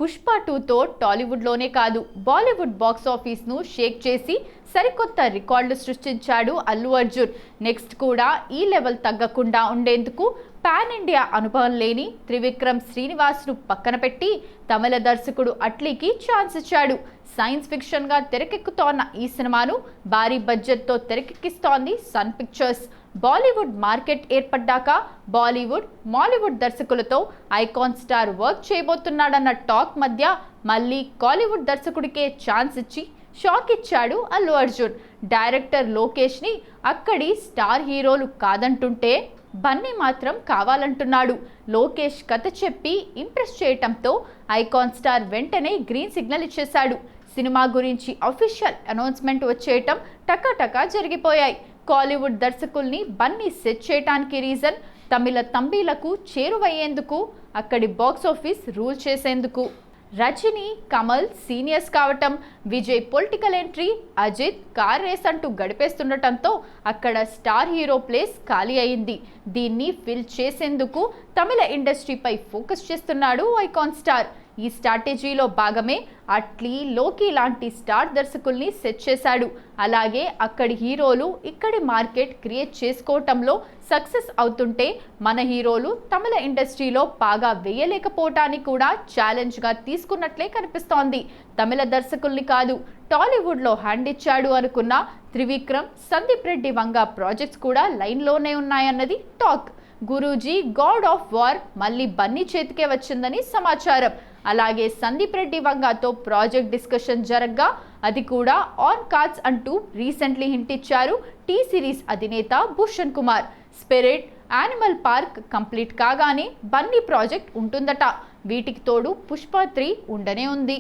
పుష్ప 2తో టాలీవుడ్లోనే కాదు బాలీవుడ్ బాక్స్ ఆఫీస్ను షేక్ చేసి సరికొత్త రికార్డులు సృష్టించాడు అల్లు అర్జున్. నెక్స్ట్ కూడా ఈ లెవెల్ తగ్గకుండా ఉండేందుకు పాన్ ఇండియా అనుభవం లేని త్రివిక్రమ్ శ్రీనివాస్ను పక్కన పెట్టి తమిళ దర్శకుడు అట్లీకి ఛాన్స్ ఇచ్చాడు. సైన్స్ ఫిక్షన్గా తెరకెక్కుతోన్న ఈ సినిమాను భారీ బడ్జెట్తో తెరకెక్కిస్తోంది సన్ పిక్చర్స్. బాలీవుడ్ మార్కెట్ ఏర్పడ్డాక బాలీవుడ్, మాలీవుడ్ దర్శకులతో ఐకాన్ స్టార్ వర్క్ చేయబోతున్నాడన్న టాక్ మధ్య మళ్ళీ కాలీవుడ్ దర్శకుడికే ఛాన్స్ ఇచ్చి షాక్ ఇచ్చాడు అల్లు అర్జున్. డైరెక్టర్ లోకేష్ని అక్కడి స్టార్ హీరోలు కాదంటుంటే బన్నీ మాత్రం కావాలంటున్నాడు. లోకేష్ కథ చెప్పి ఇంప్రెస్ చేయటంతో ఐకాన్ స్టార్ వెంటనే గ్రీన్ సిగ్నల్ ఇచ్చేశాడు. సినిమా గురించి అఫీషియల్ అనౌన్స్మెంట్ వచ్చేయటం టకాటకా జరిగిపోయాయి. కాలీవుడ్ దర్శకుల్ని బన్నీ సెట్ చేయటానికి రీజన్ తమిళ తంబీలకు చేరువయ్యేందుకు, అక్కడి బాక్స్ ఆఫీస్ రూల్ చేసేందుకు. రజనీ, కమల్ సీనియర్స్ కావటం, Vijay political entry, Ajith car race అంటూ గడిపేస్తుండటంతో అక్కడ స్టార్ హీరో ప్లేస్ ఖాళీ అయింది. దీన్ని ఫిల్ చేసేందుకు తమిళ ఇండస్ట్రీపై ఫోకస్ చేస్తున్నాడు ఐకాన్ స్టార్. ఈ స్ట్రాటజీలో భాగమే అట్లీ, లోకి లాంటి స్టార్ దర్శకుల్ని సెట్ చేశాడు. అలాగే అక్కడి హీరోలు ఇక్కడి మార్కెట్ క్రియేట్ చేసుకోవటంలో సక్సెస్ అవుతుంటే మన హీరోలు తమిళ ఇండస్ట్రీలో బాగా వేయలేకపోవటాన్ని కూడా ఛాలెంజ్గా తీసుకున్నట్లే కనిపిస్తోంది. తమిళ దర్శకుల్ని కాదు టాలీవుడ్లో హ్యాండ్ ఇచ్చాడు అనుకున్న త్రివిక్రమ్, సందీప్ రెడ్డి వంగ ప్రాజెక్ట్స్ కూడా లైన్లోనే ఉన్నాయన్నది talk. Guruji god of war మళ్ళీ బన్నీ చేతికే వచ్చిందని సమాచారం. అలాగే సందీప్ రెడ్డి వంగతో ప్రాజెక్ట్ డిస్కషన్ జరగ్గా అది కూడా ఆన్ కార్డ్స్ అంటూ రీసెంట్లీ హింట్ ఇచ్చారు టీ సిరీస్ అధినేత Bhushan Kumar. Spirit, animal park complete కాగానే బన్నీ ప్రాజెక్ట్ ఉంటుందట. వీటికి తోడు పుష్ప 3 ఉండనే ఉంది.